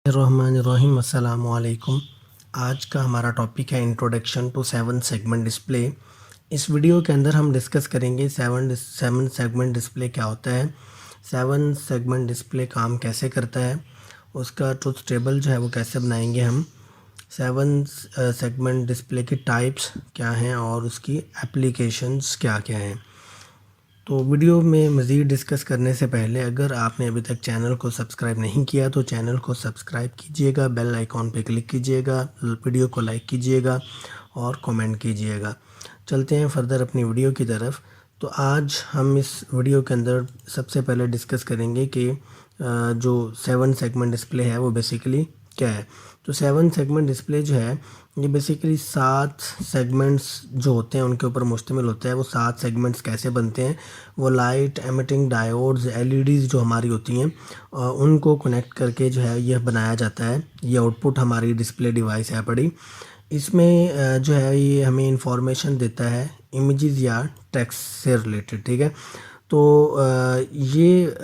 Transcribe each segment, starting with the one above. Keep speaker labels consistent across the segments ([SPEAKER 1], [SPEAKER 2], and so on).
[SPEAKER 1] रहमानिर्रहीम अस्सलामु अलैकुम। आज का हमारा टॉपिक है इंट्रोडक्शन टू 7 सेगमेंट डिस्प्ले। इस वीडियो के अंदर हम डिस्कस करेंगे 7 सेगमेंट डिस्प्ले क्या होता है, 7 सेगमेंट डिस्प्ले काम कैसे करता है, उसका ट्रुथ टेबल जो है वो कैसे बनाएंगे हम, 7 सेगमेंट डिस्प्ले की टाइप्स क्या हैं और उसकी एप्लीकेशंस क्या क्या हैं। तो वीडियो में मज़ीद डिस्कस करने से पहले अगर आपने अभी तक चैनल को सब्सक्राइब नहीं किया तो चैनल को सब्सक्राइब कीजिएगा, बेल आइकॉन पे क्लिक कीजिएगा, वीडियो को लाइक कीजिएगा और कमेंट कीजिएगा। चलते हैं फर्दर अपनी वीडियो की तरफ। तो आज हम इस वीडियो के अंदर सबसे पहले डिस्कस करेंगे कि जो 7 सेगमेंट डिस्प्ले है वो बेसिकली क्या है। तो 7 सेगमेंट डिस्प्ले जो है ये बेसिकली 7 सेगमेंट्स जो होते हैं उनके ऊपर मुश्तमिल होता है। वो 7 सेगमेंट्स कैसे बनते हैं, वो लाइट एमिटिंग डायोड्स एलईडीज़ जो हमारी होती हैं उनको कनेक्ट करके जो है यह बनाया जाता है। ये आउटपुट हमारी डिस्प्ले डिवाइस है बड़ी। इसमें जो है ये हमें इंफॉर्मेशन देता है इमेजेस या टेक्स्ट से रिलेटेड, ठीक है। तो ये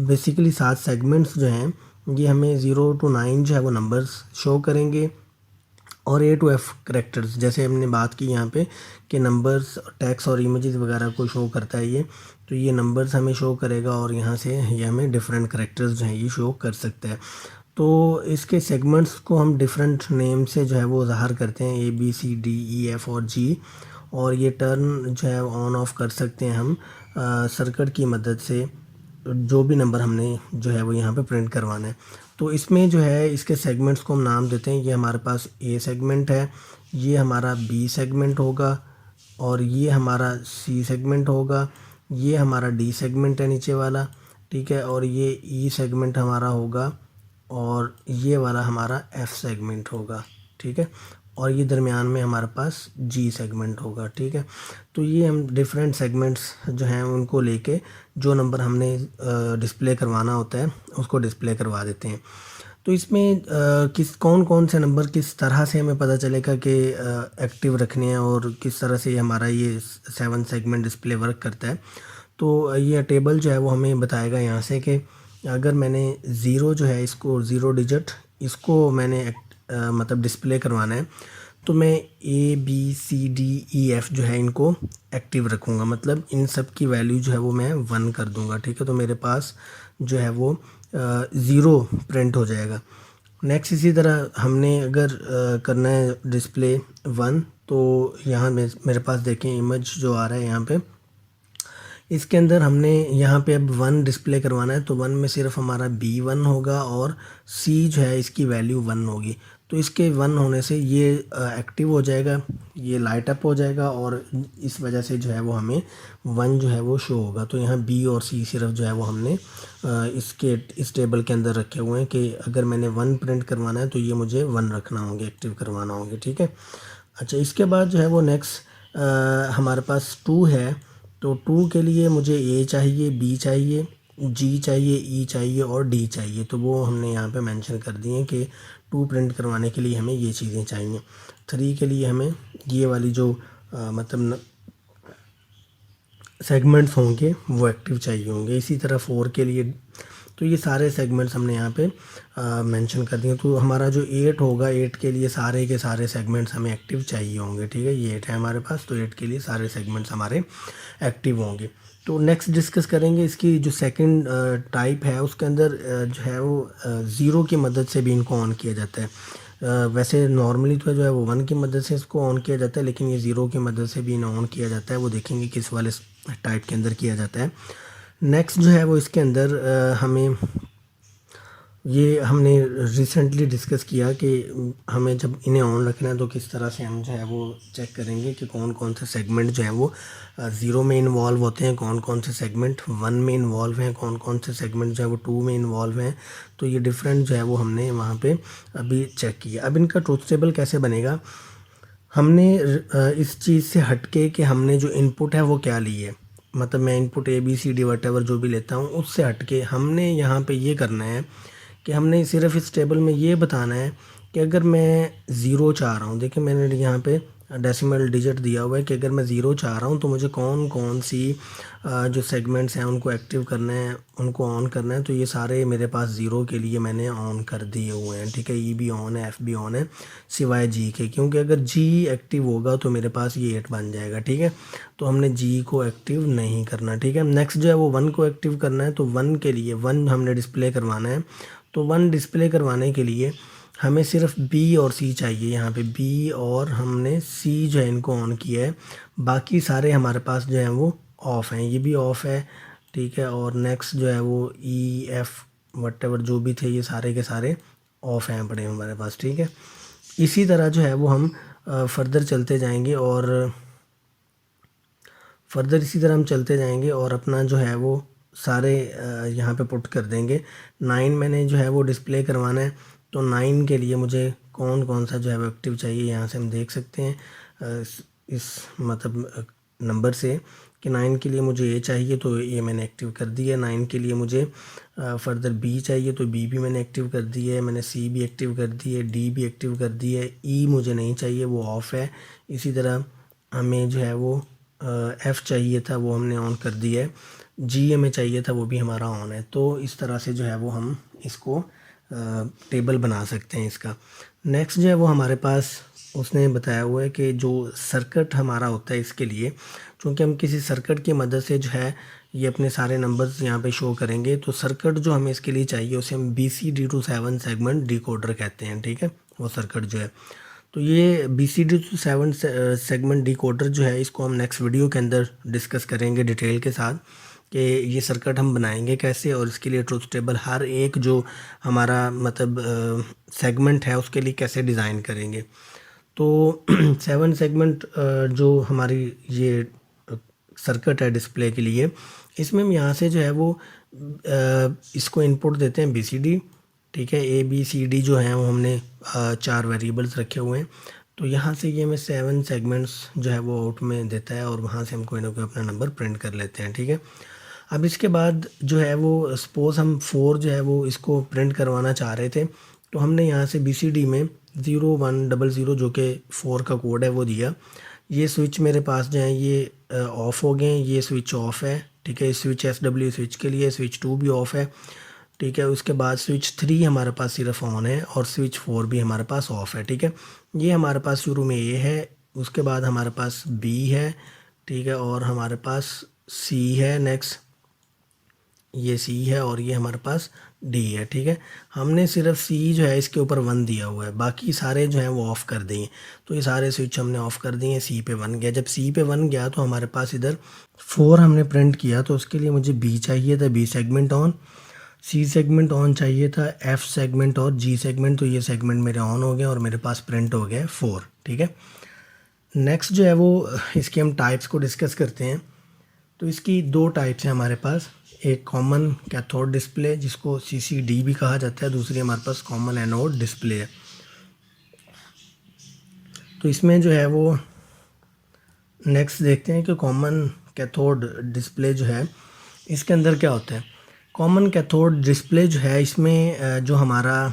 [SPEAKER 1] बेसिकली 7 सेगमेंट्स जो हैं ये हमें 0 to 9 जो है वो नंबर्स शो करेंगे और A to F करेक्टर्स, जैसे हमने बात की यहाँ पे कि नंबर्स टेक्स्ट और इमेजेस वगैरह को शो करता है ये, तो ये नंबर्स हमें शो करेगा और यहाँ से ये हमें डिफरेंट करेक्टर्स जो हैं ये शो कर सकता है। तो इसके सेगमेंट्स को हम डिफरेंट नेम से जो है वो ज़ाहिर करते हैं, ABCDEF और G। और ये टर्न जो है ऑन ऑफ कर सकते हैं हम सर्किट की मदद से, जो भी नंबर हमने जो है वो यहाँ पे प्रिंट करवाना है। तो इसमें जो है इसके सेगमेंट्स को हम नाम देते हैं। ये हमारे पास A सेगमेंट है, ये हमारा B सेगमेंट होगा और ये हमारा C सेगमेंट होगा, ये हमारा D सेगमेंट है नीचे वाला, ठीक है, और ये E सेगमेंट हमारा होगा और ये वाला हमारा F सेगमेंट होगा, ठीक है, और ये दरमियान में हमारे पास G सेगमेंट होगा, ठीक है। तो ये हम डिफरेंट सेगमेंट्स जो हैं उनको लेके जो नंबर हमने डिस्प्ले करवाना होता है उसको डिस्प्ले करवा देते हैं। तो इसमें कौन कौन से नंबर किस तरह से हमें पता चलेगा कि एक्टिव रखने हैं और किस तरह से हमारा ये 7 सेगमेंट डिस्प्ले वर्क करता है। तो ये टेबल जो है वो हमें बताएगा यहाँ से कि अगर मैंने ज़ीरो जो है इसको 0 डिजिट इसको मैंने मतलब डिस्प्ले करवाना है तो मैं ABCDEF जो है इनको एक्टिव रखूँगा, मतलब इन सब की वैल्यू जो है वो मैं 1 कर दूँगा, ठीक है। तो मेरे पास जो है वो 0 प्रिंट हो जाएगा। नेक्स्ट इसी तरह हमने अगर करना है डिस्प्ले 1, तो यहाँ मेरे पास देखें इमेज जो आ रहा है यहाँ पे, इसके अंदर हमने यहाँ पे अब 1 डिस्प्ले करवाना है। तो 1 में सिर्फ हमारा B1 होगा और C जो है इसकी वैल्यू 1 होगी। तो इसके 1 होने से ये एक्टिव हो जाएगा, ये लाइट अप हो जाएगा और इस वजह से जो है वो हमें 1 जो है वो शो होगा। तो यहाँ B और C सिर्फ जो है वो हमने इस टेबल के अंदर रखे हुए हैं कि अगर मैंने 1 प्रिंट करवाना है तो ये मुझे 1 रखना होंगे, एक्टिव करवाना होंगे, ठीक है। अच्छा, इसके बाद जो है वो नेक्स्ट हमारे पास 2 है। तो 2 के लिए मुझे A चाहिए, B चाहिए, G चाहिए, E चाहिए और D चाहिए। तो वो हमने यहाँ पे मेंशन कर दिए कि 2 प्रिंट करवाने के लिए हमें ये चीज़ें चाहिए। 3 के लिए हमें ये वाली जो मतलब सेगमेंट्स होंगे वो एक्टिव चाहिए होंगे। इसी तरह 4 के लिए, तो ये सारे सेगमेंट्स हमने यहाँ पे मेंशन कर दिए। तो हमारा जो 8 होगा, 8 के लिए सारे के सारे सेगमेंट्स हमें एक्टिव चाहिए होंगे, ठीक है। ये 8 है हमारे पास, तो 8 के लिए सारे सेगमेंट्स हमारे एक्टिव होंगे। तो नेक्स्ट डिस्कस करेंगे इसकी जो सेकंड टाइप है, उसके अंदर जो है वो 0 की मदद से भी इनको ऑन किया जाता है। वैसे नॉर्मली तो जो है वो 1 की मदद से इसको ऑन किया जाता है, लेकिन ये 0 की मदद से भी इन्हें ऑन किया जाता है। वो देखेंगे किस वाले टाइप के अंदर किया जाता है। नेक्स्ट जो है वो इसके अंदर हमें ये हमने रिसेंटली डिस्कस किया कि हमें जब इन्हें ऑन रखना है तो किस तरह से हम जो है वो चेक करेंगे कि कौन कौन से सेगमेंट जो है वो 0 में इन्वॉल्व होते हैं, कौन कौन से सेगमेंट 1 में इन्वॉल्व हैं, कौन कौन से सेगमेंट जो है वो 2 में इन्वॉल्व हैं। तो ये डिफरेंट जो है वो हमने वहाँ पे अभी चेक किया। अब इनका ट्रुथ टेबल कैसे बनेगा, हमने इस चीज़ से हटके कि हमने जो इनपुट है वो क्या ली है, मतलब मैं इनपुट ABCD वटेवर जो भी लेता हूँ उससे हटके हमने यहाँ पे ये करना है कि हमने सिर्फ इस टेबल में ये बताना है कि अगर मैं ज़ीरो चाह रहा हूँ, देखिए मैंने यहाँ पे डेसिमल डिजिट दिया हुआ है कि अगर मैं ज़ीरो चाह रहा हूँ तो मुझे कौन कौन सी जो सेगमेंट्स हैं उनको एक्टिव करना है, उनको ऑन करना है। तो ये सारे मेरे पास ज़ीरो के लिए मैंने ऑन कर दिए हुए हैं, ठीक है। ई भी ऑन है, एफ़ भी ऑन है, सिवाय जी के, क्योंकि अगर जी एक्टिव होगा तो मेरे पास ये 8 बन जाएगा, ठीक है। तो हमने जी को एक्टिव नहीं करना, ठीक है। नेक्स्ट जो है वो 1 को एक्टिव करना है। तो 1 के लिए 1 हमने डिस्प्ले करवाना है। तो 1 डिस्प्ले करवाने के लिए हमें सिर्फ बी और सी चाहिए। यहाँ पे बी और हमने सी जो है इनको ऑन किया है, बाकी सारे हमारे पास जो है वो ऑफ़ हैं। ये भी ऑफ़ है, ठीक है। और नेक्स्ट जो है वो ई एफ़ वटेवर जो भी थे ये सारे के सारे ऑफ़ हैं पड़े हमारे पास, ठीक है। इसी तरह जो है वो हम फर्दर चलते जाएंगे और फर्दर इसी तरह हम चलते जाएंगे और अपना जो है वो सारे यहाँ पे पुट कर देंगे। 9 मैंने जो है वो डिस्प्ले करवाना है। तो 9 के लिए मुझे कौन कौन सा जो है वो एक्टिव चाहिए, यहाँ से हम देख सकते हैं इस मतलब नंबर से कि 9 के लिए मुझे ए चाहिए, तो ये मैंने एक्टिव कर दिया। 9 के लिए मुझे फर्दर बी चाहिए, तो बी भी मैंने एक्टिव कर दी है। मैंने सी भी एक्टिव कर दी है, डी भी एक्टिव कर दी है। ई मुझे नहीं चाहिए, वो ऑफ़ है। इसी तरह हमें जो है वो एफ़ चाहिए था, वो हमने ऑन कर दिया है। जी हमें चाहिए था, वो भी हमारा ऑन है। तो इस तरह से जो है वो हम इसको टेबल बना सकते हैं इसका। नेक्स्ट जो है वो हमारे पास उसने बताया हुआ है कि जो सर्किट हमारा होता है इसके लिए, चूँकि हम किसी सर्किट की मदद से जो है ये अपने सारे नंबर्स यहाँ पे शो करेंगे। तो सर्किट जो हमें इसके लिए चाहिए उसे हम BCD to 7 सेगमेंट डिकोडर कहते हैं, ठीक है। वो सर्किट जो है, तो ये BCD to 7 सेगमेंट डिकोडर जो है इसको हम नेक्स्ट वीडियो के अंदर डिस्कस करेंगे डिटेल के साथ कि ये सर्किट हम बनाएंगे कैसे, और इसके लिए ट्रुथ टेबल हर एक जो हमारा मतलब सेगमेंट है उसके लिए कैसे डिज़ाइन करेंगे। तो 7 सेगमेंट जो हमारी ये सर्किट है डिस्प्ले के लिए, इसमें हम यहाँ से जो है वो इसको इनपुट देते हैं BCD, ठीक है। ABCD जो है वो हमने 4 वेरिएबल्स रखे हुए हैं। तो यहाँ से ये हमें 7 सेगमेंट्स जो है वो आउट में देता है और वहाँ से हम कोई ना कोई अपना नंबर प्रिंट कर लेते हैं, ठीक है। अब इसके बाद जो है वो सपोज़ हम 4 जो है वो इसको प्रिंट करवाना चाह रहे थे, तो हमने यहाँ से BCD में 0100 जो कि 4 का कोड है वो दिया। ये स्विच मेरे पास जो है ये ऑफ़ हो गए, ये स्विच ऑफ़ है, ठीक है। स्विच SW स्विच के लिए, स्विच 2 भी ऑफ़ है, ठीक है। उसके बाद स्विच 3 हमारे पास सिर्फ ऑन है और स्विच 4 भी हमारे पास ऑफ़ है, ठीक है। ये हमारे पास शुरू में ए है, उसके बाद हमारे पास B है, ठीक है, और हमारे पास C है। नेक्स्ट ये C है और ये हमारे पास D है, ठीक है। हमने सिर्फ C जो है इसके ऊपर 1 दिया हुआ है, बाकी सारे जो हैं वो ऑफ़ कर दिए। तो ये सारे स्विच हमने ऑफ़ कर दिए, C पे 1 गया। जब C पे 1 गया तो हमारे पास इधर 4 हमने प्रिंट किया, तो उसके लिए मुझे B चाहिए था, B segment on, C segment on चाहिए था, F सेगमेंट और G सेगमेंट। तो ये सेगमेंट मेरे ऑन हो गए और मेरे पास प्रिंट हो गया 4, ठीक है। नेक्स्ट जो है वो इसके हम टाइप्स को डिस्कस करते हैं। तो इसकी 2 टाइप्स हैं हमारे पास, एक कॉमन कैथोड डिस्प्ले जिसको CCD भी कहा जाता है, दूसरी हमारे पास कॉमन एनोड डिस्प्ले है। तो इसमें जो है वो नेक्स्ट देखते हैं कि कॉमन कैथोड डिस्प्ले जो है इसके अंदर क्या होता है। कॉमन कैथोड डिस्प्ले जो है इसमें जो हमारा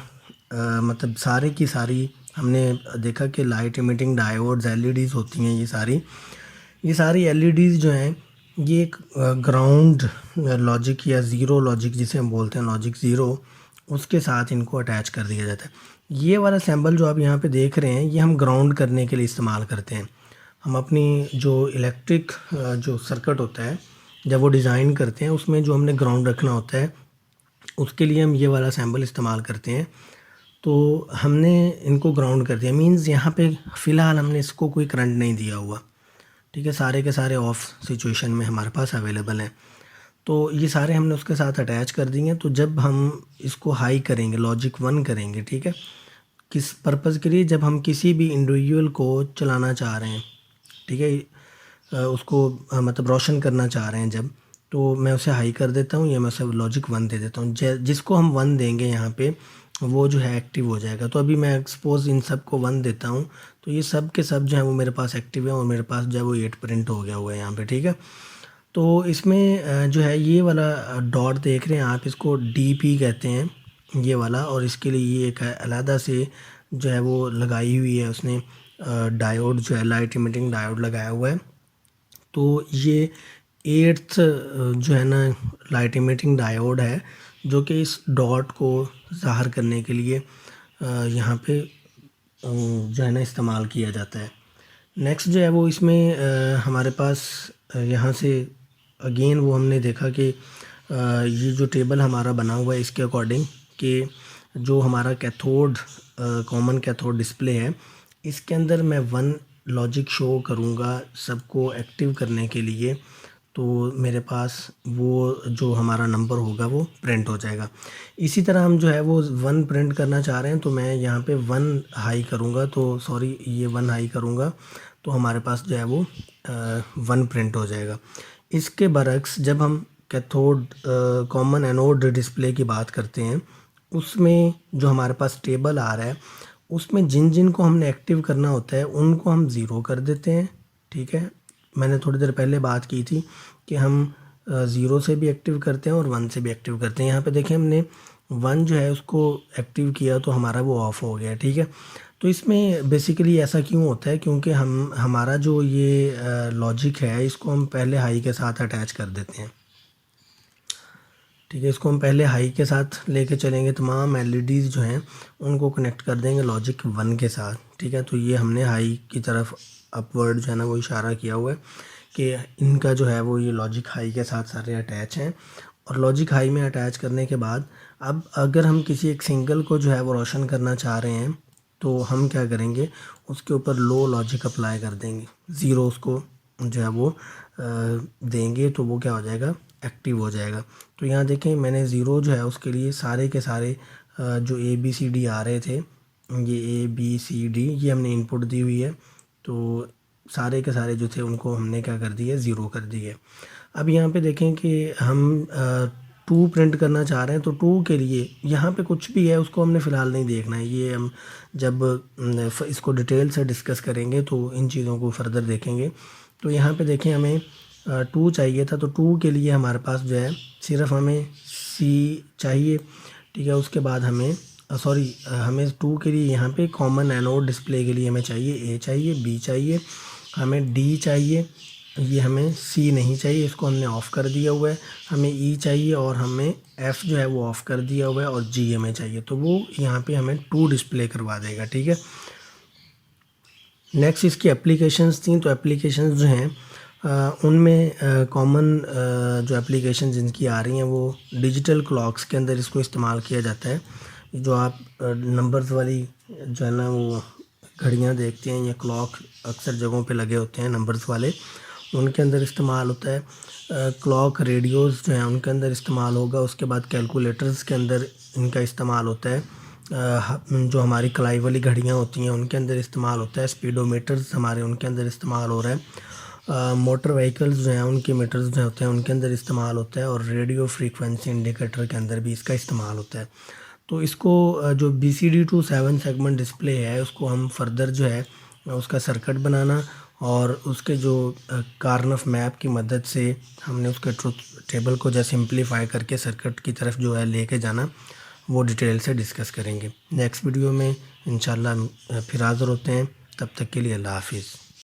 [SPEAKER 1] मतलब सारी की सारी हमने देखा कि लाइट इमिटिंग डायोड्स LEDs होती हैं। ये सारी LEDs जो हैं ये एक ग्राउंड लॉजिक या ज़ीरो लॉजिक जिसे हम बोलते हैं, लॉजिक ज़ीरो, उसके साथ इनको अटैच कर दिया जाता है। ये वाला सैम्पल जो आप यहाँ पे देख रहे हैं ये हम ग्राउंड करने के लिए इस्तेमाल करते हैं। हम अपनी जो इलेक्ट्रिक जो सर्किट होता है जब वो डिज़ाइन करते हैं उसमें जो हमने ग्राउंड रखना होता है उसके लिए हम ये वाला सैम्पल इस्तेमाल करते हैं। तो हमने इनको ग्राउंड कर दिया, मींस यहाँ पे फ़िलहाल हमने इसको कोई करंट नहीं दिया हुआ, ठीक है। सारे के सारे ऑफ सिचुएशन में हमारे पास अवेलेबल हैं। तो ये सारे हमने उसके साथ अटैच कर दिए हैं। तो जब हम इसको हाई करेंगे, लॉजिक 1 करेंगे, ठीक है, किस पर्पज़ के लिए, जब हम किसी भी इंडिविजुअल को चलाना चाह रहे हैं, ठीक है, उसको मतलब रोशन करना चाह रहे हैं जब, तो मैं उसे हाई कर देता हूँ या मैं उसे लॉजिक 1 दे देता हूँ। जिसको हम 1 देंगे यहाँ पे वो जो है एक्टिव हो जाएगा। तो अभी मैं सपोज़ इन सब को 1 देता हूँ तो ये सब के सब जो है वो मेरे पास एक्टिव है और मेरे पास जो है वो 8 प्रिंट हो गया हुआ है यहाँ पे, ठीक है। तो इसमें जो है ये वाला डॉट देख रहे हैं आप, इसको DP कहते हैं ये वाला, और इसके लिए ये एक अलग से जो है वो लगाई हुई है, उसने डायोड जो है लाइट इमिटिंग डायोड लगाया हुआ है। तो ये 8th जो है ना लाइट इमिटिंग डायोड है, जो कि इस डॉट को ज़ाहिर करने के लिए यहाँ पे जो है ना इस्तेमाल किया जाता है। नेक्स्ट जो है वो इसमें हमारे पास यहाँ से अगेन वो हमने देखा कि ये जो टेबल हमारा बना हुआ है इसके अकॉर्डिंग कि जो हमारा कैथोड कॉमन कैथोड डिस्प्ले है, इसके अंदर मैं 1 लॉजिक शो करूँगा सबको एक्टिव करने के लिए, तो मेरे पास वो जो हमारा नंबर होगा वो प्रिंट हो जाएगा। इसी तरह हम जो है वो 1 प्रिंट करना चाह रहे हैं, तो मैं यहाँ पे 1 हाई करूँगा, तो सॉरी ये 1 हाई करूँगा तो हमारे पास जो है वो 1 प्रिंट हो जाएगा। इसके बरक्स जब हम कैथोड कॉमन एनोड डिस्प्ले की बात करते हैं, उसमें जो हमारे पास टेबल आ रहा है उसमें जिन जिन को हमने एक्टिव करना होता है उनको हम ज़ीरो कर देते हैं। ठीक है, मैंने थोड़ी देर पहले बात की थी कि हम 0 से भी एक्टिव करते हैं और 1 से भी एक्टिव करते हैं। यहाँ पे देखें हमने 1 जो है उसको एक्टिव किया तो हमारा वो ऑफ हो गया। ठीक है, तो इसमें बेसिकली ऐसा क्यों होता है, क्योंकि हमारा जो ये लॉजिक है इसको हम पहले हाई के साथ अटैच कर देते हैं। ठीक है, इसको हम पहले हाई के साथ लेके चलेंगे, तमाम एलईडीज़ जो हैं उनको कनेक्ट कर देंगे लॉजिक 1 के साथ। ठीक है, तो ये हमने हाई की तरफ अपवर्ड जो है ना वो इशारा किया हुआ है कि इनका जो है वो ये लॉजिक हाई के साथ सारे अटैच हैं। और लॉजिक हाई में अटैच करने के बाद अब अगर हम किसी एक सिंगल को जो है वो रोशन करना चाह रहे हैं तो हम क्या करेंगे, उसके ऊपर लो लॉजिक अप्लाई कर देंगे, ज़ीरो उसको जो है वो देंगे तो वो क्या हो जाएगा, एक्टिव हो जाएगा। तो यहाँ देखें मैंने ज़ीरो जो है उसके लिए सारे के सारे जो ABCD आ रहे थे, ये ABCD ये हमने इनपुट दी हुई है, तो सारे के सारे जो थे उनको हमने क्या कर दिया, ज़ीरो कर दिए। अब यहाँ पे देखें कि हम 2 प्रिंट करना चाह रहे हैं, तो 2 के लिए यहाँ पे कुछ भी है उसको हमने फ़िलहाल नहीं देखना है, ये हम जब इसको डिटेल से डिस्कस करेंगे तो इन चीज़ों को फर्दर देखेंगे। तो यहाँ पे देखें हमें 2 चाहिए था, तो 2 के लिए हमारे पास जो है सिर्फ हमें C चाहिए। ठीक है, उसके बाद हमें हमें 2 के लिए यहाँ पे कॉमन एनोड डिस्प्ले के लिए हमें चाहिए A चाहिए, B चाहिए, हमें D चाहिए, ये हमें C नहीं चाहिए, इसको हमने ऑफ़ कर दिया हुआ है, हमें E चाहिए और हमें F जो है वो ऑफ़ कर दिया हुआ है और G हमें चाहिए, तो वो यहाँ पे हमें 2 डिस्प्ले करवा देगा। ठीक है, नेक्स्ट इसकी एप्लीकेशंस थी, तो एप्लीकेशंस जो हैं उनमें कॉमन जो एप्लीकेशन जिनकी आ रही हैं वो डिजिटल क्लॉक्स के अंदर इसको इस्तेमाल किया जाता है। जो आप नंबर्स वाली जो है ना वो घड़ियाँ देखते हैं, ये क्लॉक अक्सर जगहों पे लगे होते हैं नंबर्स वाले, उनके अंदर इस्तेमाल होता है। क्लॉक रेडियोज़ जो हैं उनके अंदर इस्तेमाल होगा। उसके बाद कैलकुलेटर्स के अंदर इनका इस्तेमाल होता है। जो हमारी कलाई वाली घड़ियाँ होती हैं उनके अंदर इस्तेमाल होता है। स्पीडोमीटर्स हमारे उनके अंदर इस्तेमाल हो रहा है। मोटर व्हीकल्स जो हैं उनके मीटर्स जो होते हैं उनके अंदर इस्तेमाल होता है, और रेडियो फ्रीक्वेंसी इंडिकेटर के अंदर भी इसका इस्तेमाल होता है। तो इसको जो BCD to 7 सेगमेंट डिस्प्ले है उसको हम फर्दर जो है उसका सर्किट बनाना और उसके जो कार्नफ मैप की मदद से हमने उसके ट्रुथ टेबल को जो सिंप्लीफाई करके सर्किट की तरफ जो है लेके जाना, वो डिटेल से डिस्कस करेंगे। नेक्स्ट वीडियो में इंशाल्लाह फिर हाज़िर होते हैं, तब तक के लिए अल्लाह हाफिज़।